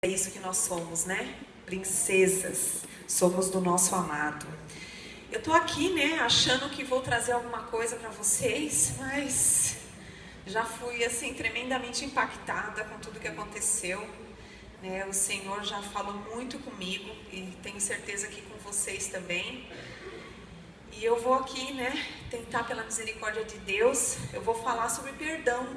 É isso que nós somos, né? Princesas. Somos do nosso amado. Eu tô aqui, né, achando que vou trazer alguma coisa para vocês, mas já fui, assim, tremendamente impactada com tudo que aconteceu. Né? O Senhor já falou muito comigo e tenho certeza que com vocês também. E eu vou aqui, né, tentar pela misericórdia de Deus, eu vou falar sobre perdão,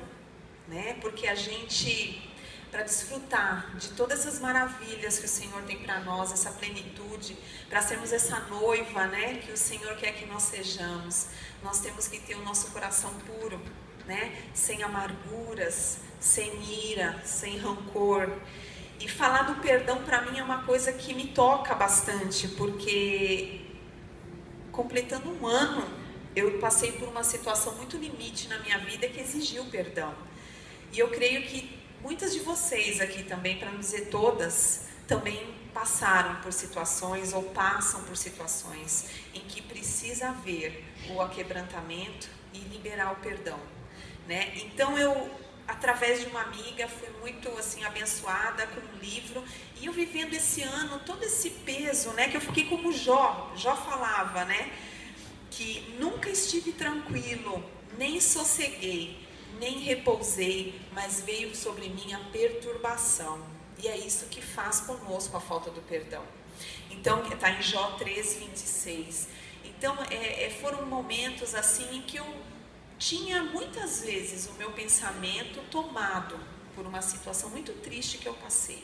né? Porque a gente, para desfrutar de todas essas maravilhas que o Senhor tem para nós, essa plenitude, para sermos essa noiva, né, que o Senhor quer que nós sejamos, nós temos que ter o nosso coração puro, né, sem amarguras, sem ira, sem rancor. E falar do perdão para mim é uma coisa que me toca bastante, porque completando um ano, eu passei por uma situação muito limite na minha vida que exigiu perdão. E eu creio que muitas de vocês aqui também, para não dizer todas, também passaram por situações ou passam por situações em que precisa haver o aquebrantamento e liberar o perdão, né? Então eu, através de uma amiga, fui muito assim abençoada com um livro, e eu vivendo esse ano todo esse peso, né, que eu fiquei como Jó falava, né, que nunca estive tranquilo, nem sosseguei, nem repousei, mas veio sobre mim a perturbação. E é isso que faz conosco a falta do perdão. Então, está em Jó 3, 26. Então, foram momentos assim em que eu tinha muitas vezes o meu pensamento tomado por uma situação muito triste que eu passei.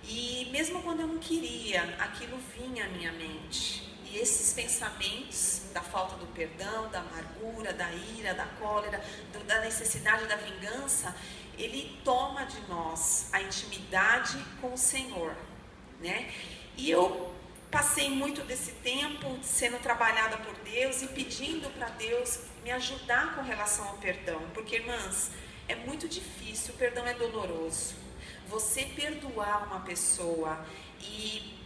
E mesmo quando eu não queria, aquilo vinha à minha mente. E esses pensamentos da falta do perdão, da amargura, da ira, da cólera, da necessidade da vingança, ele toma de nós a intimidade com o Senhor, né? E eu passei muito desse tempo sendo trabalhada por Deus e pedindo para Deus me ajudar com relação ao perdão. Porque, irmãs, é muito difícil, o perdão é doloroso. Você perdoar uma pessoa e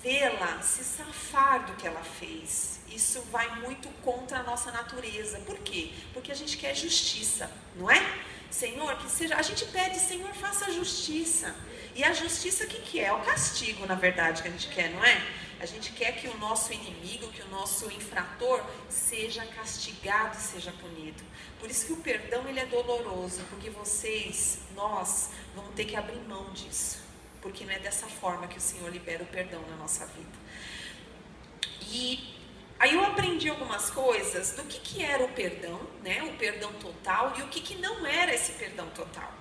vê-la se safar do que ela fez, isso vai muito contra a nossa natureza. Por quê? Porque a gente quer justiça, não é? Senhor, que seja, a gente pede, Senhor, faça a justiça. E a justiça, o que é? É o castigo, na verdade, que a gente quer, não é? A gente quer que o nosso inimigo, que o nosso infrator seja castigado e seja punido. Por isso que o perdão, ele é doloroso, porque nós vamos ter que abrir mão disso. Porque não é dessa forma que o Senhor libera o perdão na nossa vida. E aí eu aprendi algumas coisas do que era o perdão, né? O perdão total, e o que não era esse perdão total.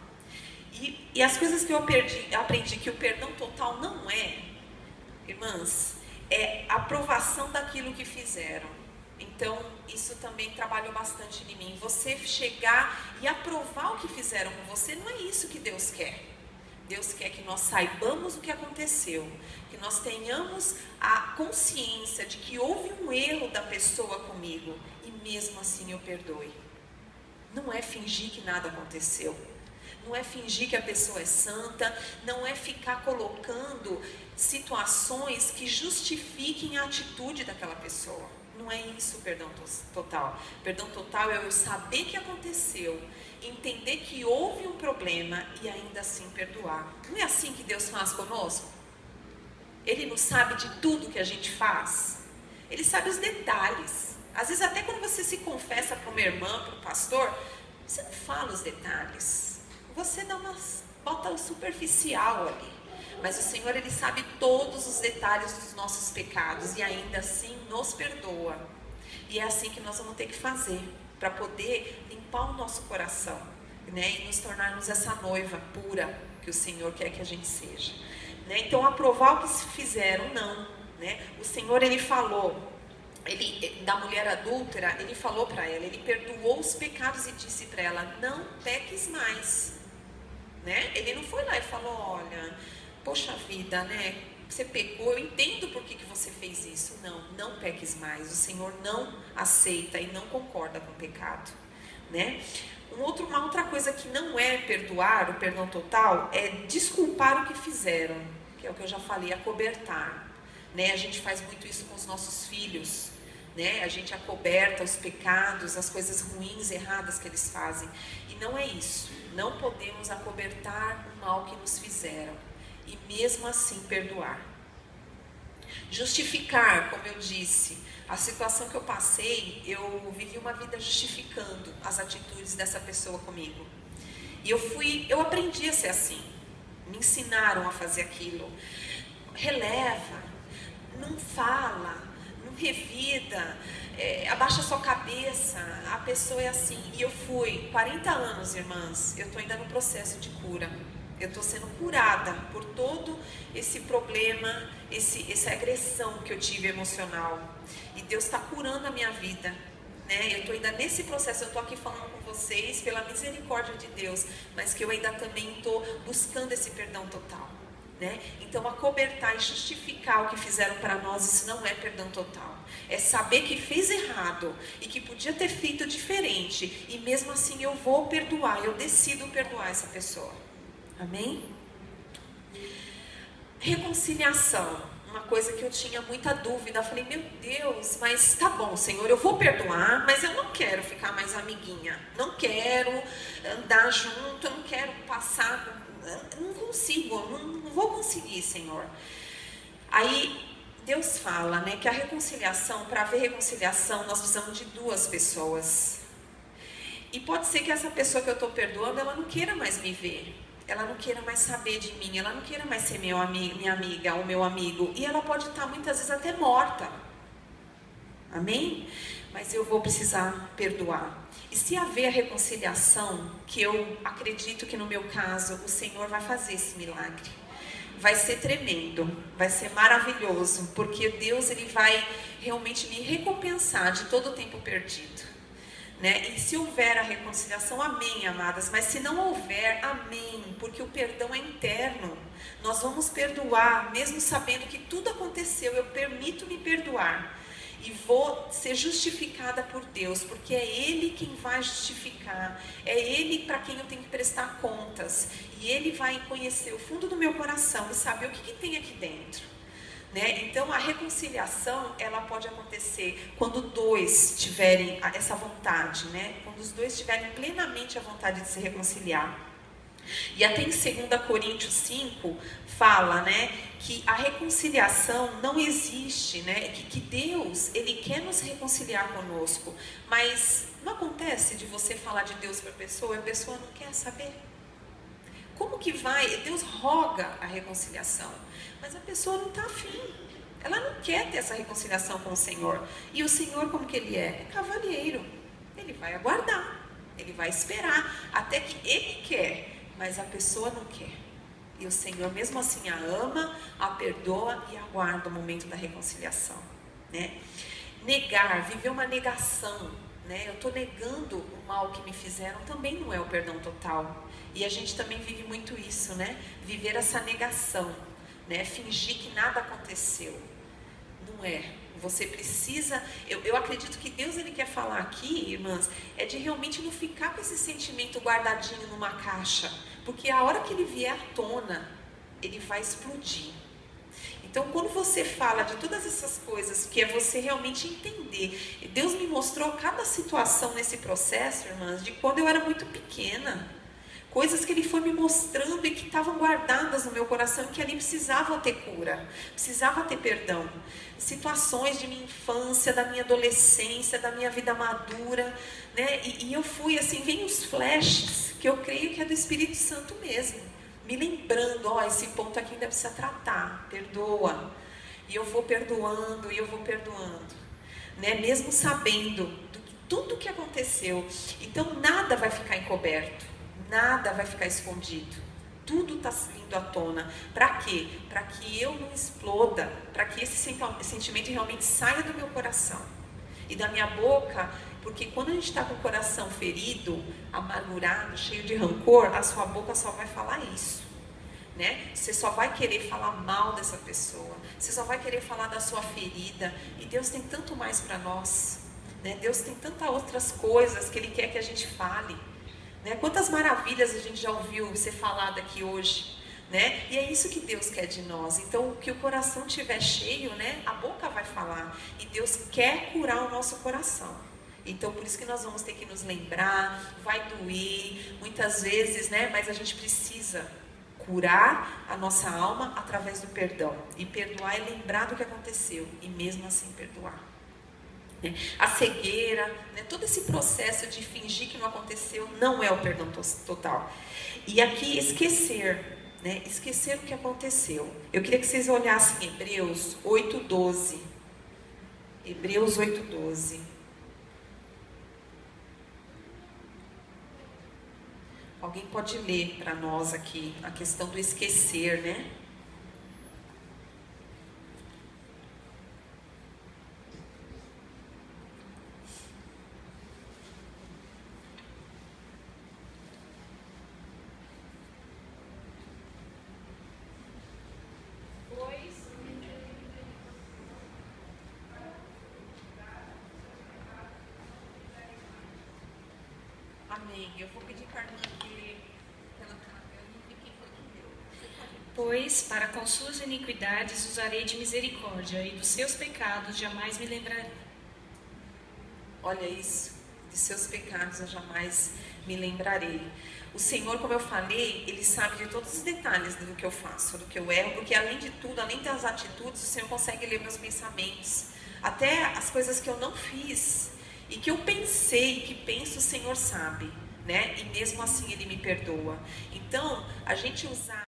E as coisas que eu aprendi que o perdão total não é, irmãs, é a aprovação daquilo que fizeram. Então, isso também trabalhou bastante em mim. Você chegar e aprovar o que fizeram com você, não é isso que Deus quer. Deus quer que nós saibamos o que aconteceu, que nós tenhamos a consciência de que houve um erro da pessoa comigo, e mesmo assim eu perdoe. Não é fingir que nada aconteceu, não é fingir que a pessoa é santa, não é ficar colocando situações que justifiquem a atitude daquela pessoa. Não é isso o perdão total. Perdão total é eu saber que aconteceu, entender que houve um problema e ainda assim perdoar. Não é assim que Deus faz conosco? Ele não sabe de tudo que a gente faz. Ele sabe os detalhes. Às vezes até quando você se confessa para uma irmã, para um pastor, você não fala os detalhes. Você bota o superficial ali. Mas o Senhor, ele sabe todos os detalhes dos nossos pecados e ainda assim nos perdoa. E é assim que nós vamos ter que fazer para poder limpar o nosso coração, né? E nos tornarmos essa noiva pura que o Senhor quer que a gente seja, né? Então, aprovar o que se fizeram, não, né? O Senhor, ele falou, da mulher adúltera, ele falou para ela, ele perdoou os pecados e disse para ela, não peques mais, né? Ele não foi lá e falou, olha, poxa vida, né? Você pecou, eu entendo por que você fez isso. Não peques mais. O Senhor não aceita e não concorda com o pecado, né? Uma outra coisa que não é perdoar, o perdão total, é desculpar o que fizeram, que é o que eu já falei, acobertar, né? A gente faz muito isso com os nossos filhos, né? A gente acoberta os pecados, as coisas ruins, erradas que eles fazem. E não é isso. Não podemos acobertar o mal que nos fizeram. e mesmo assim perdoar. Justificar, como eu disse, a situação que eu passei, eu vivi uma vida justificando as atitudes dessa pessoa comigo. E eu aprendi a ser assim. Me ensinaram a fazer aquilo. Releva, não fala, não revida, abaixa sua cabeça, a pessoa é assim. E eu fui 40 anos, irmãs, eu estou ainda no processo de cura. Eu estou sendo curada por todo esse problema, essa agressão que eu tive emocional. E Deus está curando a minha vida, né? Eu estou ainda nesse processo, eu estou aqui falando com vocês pela misericórdia de Deus, mas que eu ainda também estou buscando esse perdão total, né? Então, acobertar e justificar o que fizeram para nós, isso não é perdão total. É saber que fez errado e que podia ter feito diferente, e mesmo assim eu vou perdoar, eu decido perdoar essa pessoa. Amém? Reconciliação, uma coisa que eu tinha muita dúvida. Eu falei, meu Deus, mas tá bom, Senhor, eu vou perdoar, mas eu não quero ficar mais amiguinha. Não quero andar junto, eu não quero passar, não consigo, não vou conseguir, Senhor. Aí Deus fala, né, que a reconciliação, para haver reconciliação, nós precisamos de duas pessoas. E pode ser que essa pessoa que eu estou perdoando, ela não queira mais me ver. Ela não queira mais saber de mim, ela não queira mais ser minha amiga ou meu amigo. E ela pode estar muitas vezes até morta. Amém? Mas eu vou precisar perdoar. E se haver a reconciliação, que eu acredito que no meu caso o Senhor vai fazer esse milagre. Vai ser tremendo, vai ser maravilhoso, porque Deus ele vai realmente me recompensar de todo o tempo perdido. Né? E se houver a reconciliação, amém, amadas. Mas se não houver, amém, porque o perdão é interno. Nós vamos perdoar, mesmo sabendo que tudo aconteceu. Eu permito me perdoar e vou ser justificada por Deus, porque é Ele quem vai justificar. É Ele para quem eu tenho que prestar contas. E Ele vai conhecer o fundo do meu coração e saber o que tem aqui dentro. Né? Então a reconciliação ela pode acontecer quando dois tiverem essa vontade, né? Quando os dois tiverem plenamente a vontade de se reconciliar. E até em 2 Coríntios 5 fala, né, que a reconciliação não existe, né? Que Deus ele quer nos reconciliar conosco, mas não acontece de você falar de Deus para a pessoa e a pessoa não quer saber. Como que vai? Deus roga a reconciliação, mas a pessoa não está afim. Ela não quer ter essa reconciliação com o Senhor. E o Senhor, como que Ele é? É cavalheiro. Ele vai aguardar, Ele vai esperar, até que Ele quer, mas a pessoa não quer. E o Senhor, mesmo assim, a ama, a perdoa e aguarda o momento da reconciliação. Né? Negar, viver uma negação. Né? Eu estou negando o mal que me fizeram, também não é o perdão total. E a gente também vive muito isso, né? Viver essa negação, né? Fingir que nada aconteceu. Não é. Você precisa... Eu acredito que Deus ele quer falar aqui, irmãs, é de realmente não ficar com esse sentimento guardadinho numa caixa. Porque a hora que ele vier à tona, ele vai explodir. Então, quando você fala de todas essas coisas, que é você realmente entender. Deus me mostrou cada situação nesse processo, irmãs, de quando eu era muito pequena. Coisas que Ele foi me mostrando e que estavam guardadas no meu coração, que ali precisavam ter cura, precisava ter perdão. Situações de minha infância, da minha adolescência, da minha vida madura, né? E eu fui assim, vem os flashes, que eu creio que é do Espírito Santo mesmo. Me lembrando, ó, esse ponto aqui ainda precisa tratar, perdoa. E eu vou perdoando, né? Mesmo sabendo tudo que aconteceu. Então nada vai ficar encoberto. Nada vai ficar escondido. Tudo está vindo à tona. Para quê? Para que eu não exploda. Para que esse sentimento realmente saia do meu coração. E da minha boca. Porque quando a gente está com o coração ferido, amargurado, cheio de rancor, a sua boca só vai falar isso. Né? Você só vai querer falar mal dessa pessoa. Você só vai querer falar da sua ferida. E Deus tem tanto mais para nós. Né? Deus tem tantas outras coisas que Ele quer que a gente fale. Né? Quantas maravilhas a gente já ouviu ser falado aqui hoje, né? E é isso que Deus quer de nós. Então, o que o coração estiver cheio, né? A boca vai falar. E Deus quer curar o nosso coração. Então, por isso que nós vamos ter que nos lembrar, vai doer, muitas vezes, né? Mas a gente precisa curar a nossa alma através do perdão. E perdoar é lembrar do que aconteceu e mesmo assim perdoar. A cegueira, né? Todo esse processo de fingir que não aconteceu não é o perdão total. E aqui esquecer, né? Esquecer o que aconteceu. Eu queria que vocês olhassem Hebreus 8:12. Hebreus 8:12. Alguém pode ler para nós aqui a questão do esquecer, né? Amém. Eu vou pedir para a irmã que ela Pois, para com suas iniquidades usarei de misericórdia, e dos seus pecados jamais me lembrarei. Olha isso, de seus pecados eu jamais me lembrarei. O Senhor, como eu falei, Ele sabe de todos os detalhes do que eu faço, do que eu erro, porque além de tudo, além das atitudes, o Senhor consegue ler meus pensamentos. Até as coisas que eu não fiz e que eu pensei, que penso, o Senhor sabe, né? E mesmo assim Ele me perdoa. Então, a gente usar